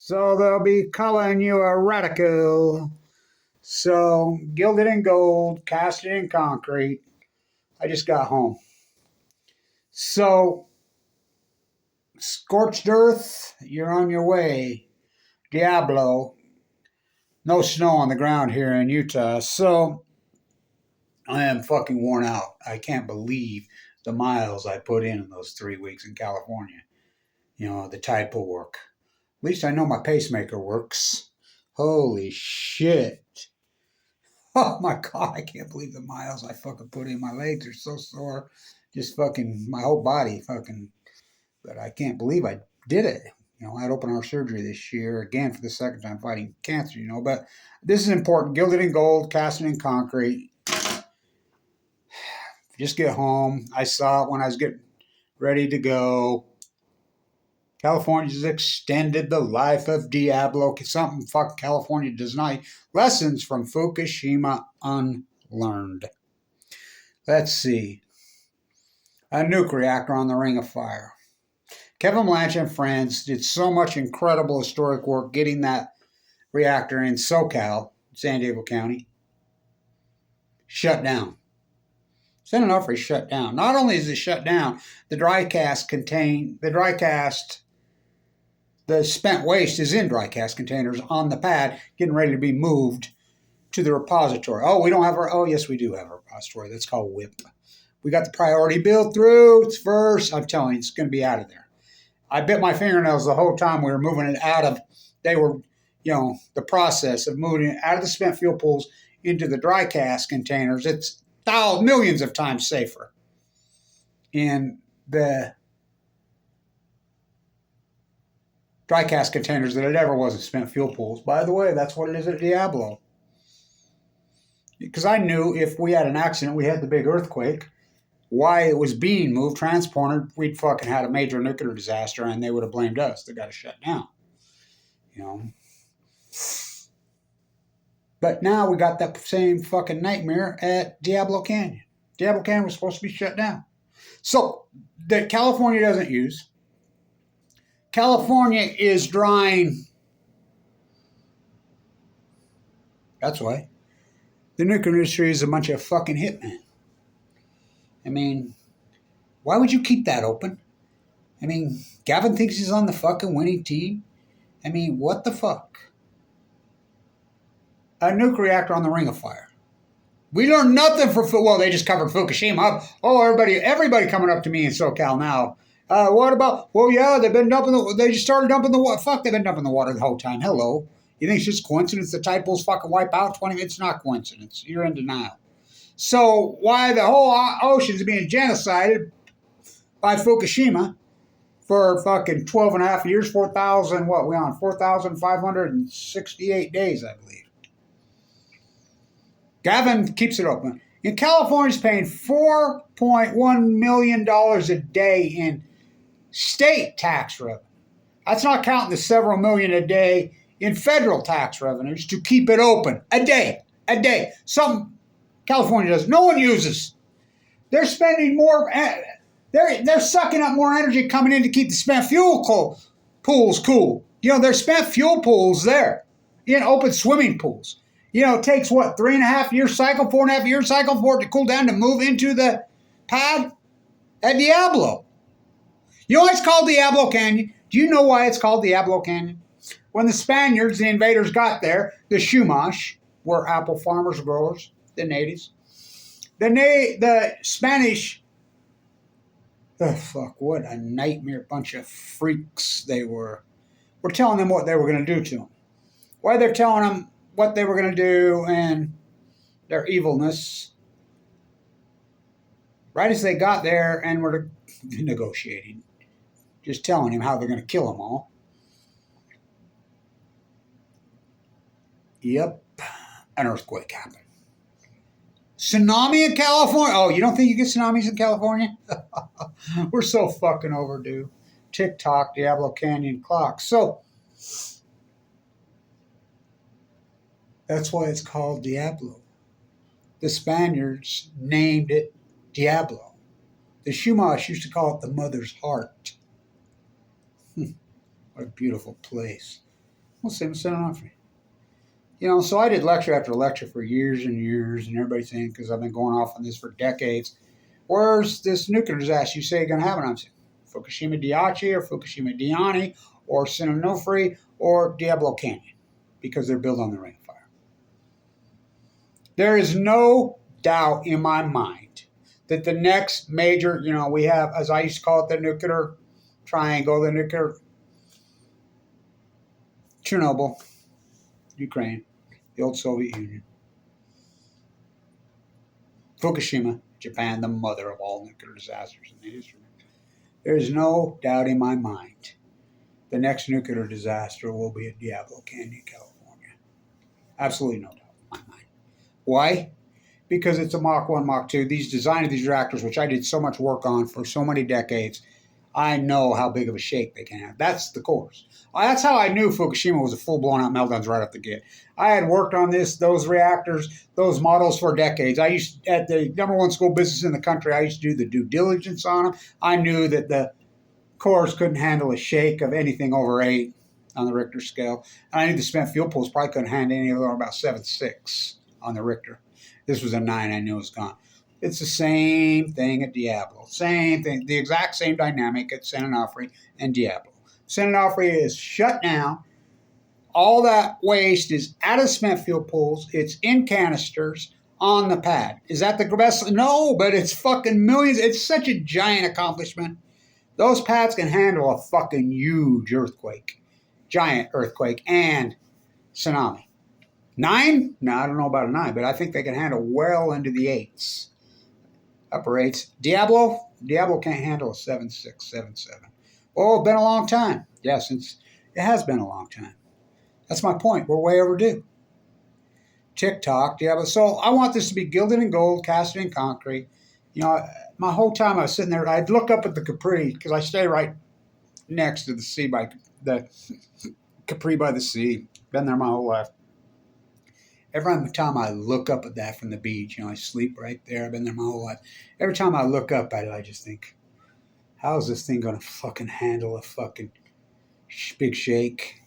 So they'll be calling you a radical. So gilded in gold, casted in concrete. I just got home. So scorched earth, you're on your way. Diablo, no snow on the ground here in Utah. So I am fucking worn out. I can't believe the miles I put in those 3 weeks in California. You know, the typo work. At least I know my pacemaker works. Holy shit. Oh my God, I can't believe the miles I fucking put in. My legs are so sore. Just fucking, my whole body fucking, but I can't believe I did it. You know, I had open heart surgery this year, again for the second time fighting cancer, you know, but this is important. Gilded in gold, casted in concrete. Just get home. I saw it when I was getting ready to go. California's extended the life of Diablo. Something fuck California does not. Lessons from Fukushima unlearned. Let's see. A nuke reactor on the Ring of Fire. Kevin Blanch and friends did so much incredible historic work getting that reactor in SoCal, San Diego County, shut down. San Onofre shut down. Not only is it shut down, the spent waste is in dry cast containers on the pad, getting ready to be moved to the repository. Oh, we don't have our, oh, yes, we do have a repository. That's called WIP. We got the priority build through. It's first. I'm telling you, it's going to be out of there. I bit my fingernails the whole time we were moving it out of, they were, you know, the process of moving it out of the spent fuel pools into the dry cast containers. It's millions of times safer. And the dry cast containers than it ever was at spent fuel pools. By the way, that's what it is at Diablo. Because I knew if we had an accident, we had the big earthquake, why it was being moved, transported, we'd fucking had a major nuclear disaster and they would have blamed us. They got to shut down. You know. But now we got that same fucking nightmare at Diablo Canyon. Diablo Canyon was supposed to be shut down. So, that California doesn't use. California is drying. That's why. The nuclear industry is a bunch of fucking hitmen. I mean, why would you keep that open? I mean, Gavin thinks he's on the fucking winning team. I mean, what the fuck? A nuke reactor on the Ring of Fire. We learned nothing from, well, they just covered Fukushima. Oh, everybody coming up to me in SoCal now. What about, well, yeah, they just started dumping the water. Fuck, they've been dumping the water the whole time. Hello. You think it's just coincidence the typos fucking wipe out 20 minutes? It's not coincidence. You're in denial. So why the whole ocean's being genocided by Fukushima for fucking 12 and a half years, 4,568 days, I believe. Gavin keeps it open. And California's paying $4.1 million a day in state tax revenue. That's not counting the several million a day in federal tax revenues to keep it open. A day. Some California does. No one uses. They're spending more. They're sucking up more energy coming in to keep the spent fuel pools cool. You know, there's spent fuel pools there in open swimming pools. You know, it takes what, 4.5 year cycle for it to cool down to move into the pad at Diablo. You know why it's called Diablo Canyon? Do you know why it's called Diablo Canyon? When the Spaniards, the invaders, got there, the Chumash were apple farmers, growers, the natives. The Spanish, oh fuck, what a nightmare bunch of freaks they were. We're telling them what they were going to do to them. Why they're telling them what they were going to do and their evilness. Right as they got there and were negotiating, just telling him how they're going to kill them all. Yep, an earthquake happened. Tsunami in California? Oh, you don't think you get tsunamis in California? We're so fucking overdue. TikTok, Diablo Canyon clock. So, that's why it's called Diablo. The Spaniards named it Diablo. The Chumash used to call it the mother's heart. What a beautiful place. Well, same with San Onofre. You know, so I did lecture after lecture for years and years, and everybody's saying, because I've been going off on this for decades, where's this nuclear disaster you say going to happen? I'm saying Fukushima Daiichi or Fukushima Diani or San Onofre or Diablo Canyon, because they're built on the Ring of Fire. There is no doubt in my mind that the next major, you know, we have, as I used to call it, the nuclear triangle, the nuclear Chernobyl, Ukraine, the old Soviet Union, Fukushima, Japan, the mother of all nuclear disasters in the history. There is no doubt in my mind the next nuclear disaster will be at Diablo Canyon, California. Absolutely no doubt in my mind. Why? Because it's a Mach 1, Mach 2. These design of these reactors, which I did so much work on for so many decades, I know how big of a shake they can have. That's the cores. That's how I knew Fukushima was a full-blown out meltdowns right off the gate. I had worked on those reactors, those models for decades. I used, at the #1 school business in the country, I used to do the due diligence on them. I knew that the cores couldn't handle a shake of anything over 8 on the Richter scale. And I knew the spent fuel pools probably couldn't handle any over about 7.6 on the Richter. This was a 9, I knew it was gone. It's the same thing at Diablo. Same thing, the exact same dynamic at San Onofre and Diablo. San Onofre is shut down. All that waste is out of spent fuel pools. It's in canisters on the pad. Is that the best? No, but it's fucking millions. It's such a giant accomplishment. Those pads can handle a fucking huge earthquake, giant earthquake, and tsunami. 9? No, I don't know about a 9, but I think they can handle well into the 8s. Upper 8s. Diablo can't handle a 7.6, 7.7. Oh, it's been a long time. Yeah, since it has been a long time. That's my point. We're way overdue. TOC, Diablo. So I want this to be gilded in gold, casted in concrete. You know, my whole time I was sitting there, I'd look up at the Capri, because I stay right next to the sea, by the Capri by the sea. Been there my whole life. Every time I look up at that from the beach, you know, I sleep right there. I've been there my whole life. Every time I look up at it, I just think, how is this thing going to fucking handle a fucking big shake?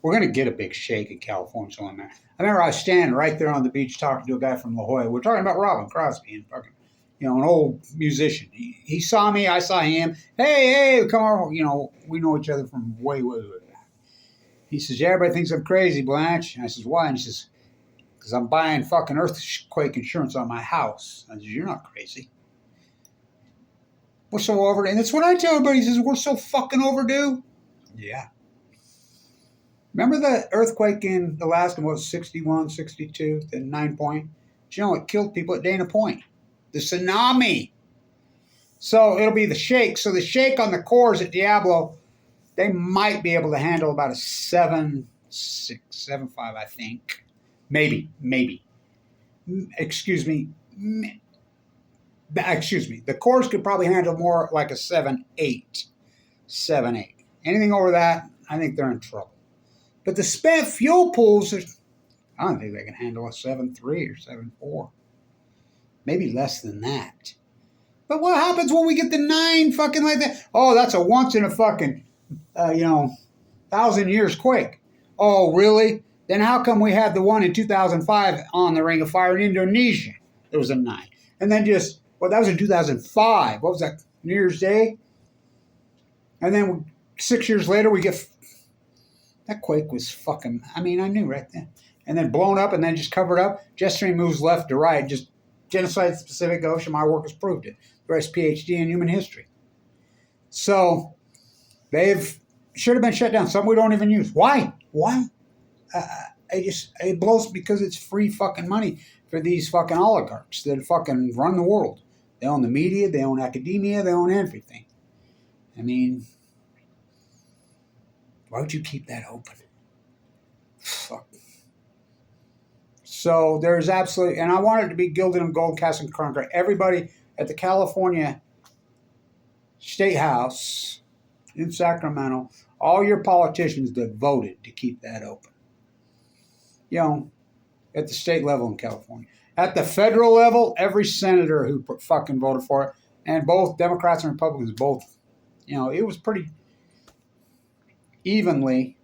We're going to get a big shake in California. So I remember I was standing right there on the beach talking to a guy from La Jolla. We're talking about Robin Crosby and fucking, you know, an old musician. He saw me, I saw him. Hey, come on. You know, we know each other from way back. He says, yeah, everybody thinks I'm crazy, Blanch. And I says, why? And he says, because I'm buying fucking earthquake insurance on my house. I says, you're not crazy. We're so overdue. And that's what I tell everybody. He says, we're so fucking overdue. Yeah. Remember the earthquake in Alaska, what was 61, 62, the 9 point? You know, it killed people at Dana Point. The tsunami. So it'll be the shake. So the shake on the cores at Diablo, they might be able to handle about a 7.6, 7.5, I think. Maybe. Excuse me. The cores could probably handle more like a 7.8. 7.8. Anything over that, I think they're in trouble. But the spent fuel pools, I don't think they can handle a 7.3 or 7.4. Maybe less than that. But what happens when we get the 9 fucking like that? Oh, that's a once in a fucking, 1,000 years quake. Oh, really? Then how come we had the one in 2005 on the Ring of Fire in Indonesia? There was a 9. And then that was in 2005. What was that, New Year's Day? And then 6 years later, we get, that quake was fucking, I knew right then. And then blown up and then just covered up. Jet stream moves left to right, just genocide the Pacific Ocean. My work has proved it. The rest PhD in human history. So should have been shut down. Some we don't even use. Why? It blows because it's free fucking money for these fucking oligarchs that fucking run the world. They own the media, they own academia, they own everything. Why would you keep that open? Fuck. So there's absolutely, and I want it to be gilded in gold, cast in concrete. Everybody at the California State House in Sacramento, all your politicians that voted to keep that open. You know, at the state level in California. At the federal level, every senator who fucking voted for it, and both Democrats and Republicans, both, it was pretty evenly.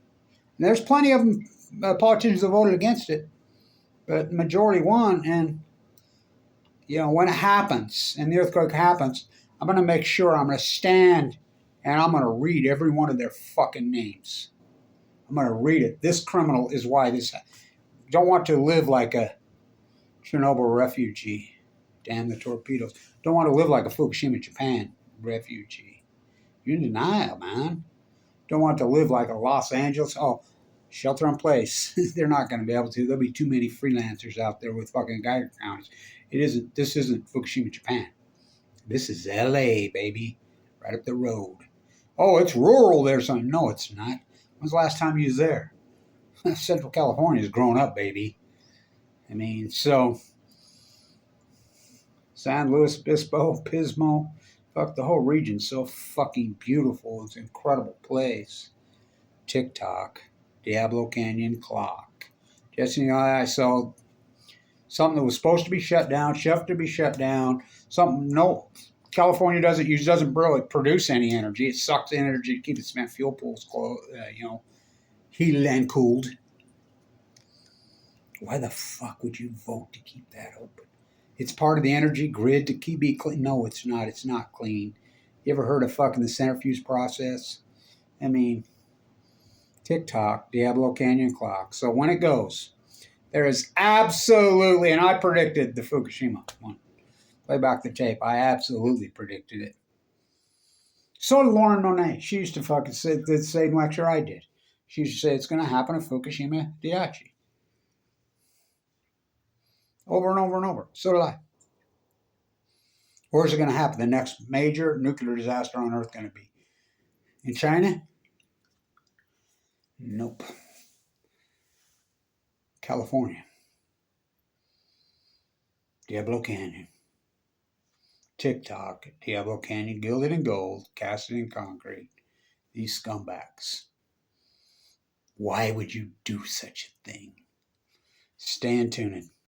And there's plenty of them, politicians that voted against it, but majority won. And when it happens and the earthquake happens, I'm going to make sure I'm going to stand and I'm going to read every one of their fucking names. I'm going to read it. This criminal is why this. Don't want to live like a Chernobyl refugee. Damn the torpedoes. Don't want to live like a Fukushima, Japan refugee. You're in denial, man. Don't want to live like a Los Angeles. Oh, shelter in place. They're not going to be able to. There'll be too many freelancers out there with fucking Geiger counters. This isn't Fukushima, Japan. This is LA, baby. Right up the road. Oh, it's rural there, son. No, it's not. When's the last time you was there? Central California's grown up, baby. I mean, so San Luis Obispo, Pismo, fuck, the whole region's so fucking beautiful. It's an incredible place. TikTok, Diablo Canyon clock. Just I saw something that was supposed to be shut down, Something California doesn't really produce any energy. It sucks energy to keep its cement fuel pools closed, heated and cooled. Why the fuck would you vote to keep that open? It's part of the energy grid to keep it clean. No, it's not. It's not clean. You ever heard of fucking the centrifuge process? I mean, TikTok, Diablo Canyon clock. So when it goes, there is absolutely, and I predicted the Fukushima one. Play back the tape. I absolutely predicted it. So did Lauren Monet. She used to fucking say the same lecture I did. She used to say it's going to happen at Fukushima Daiichi. Over and over and over. So did I. Where's it going to happen? The next major nuclear disaster on Earth going to be? In China? Nope. California. Diablo Canyon. TikTok. Diablo Canyon, gilded in gold, casted in concrete. These scumbags. Why would you do such a thing? Stay in tuned.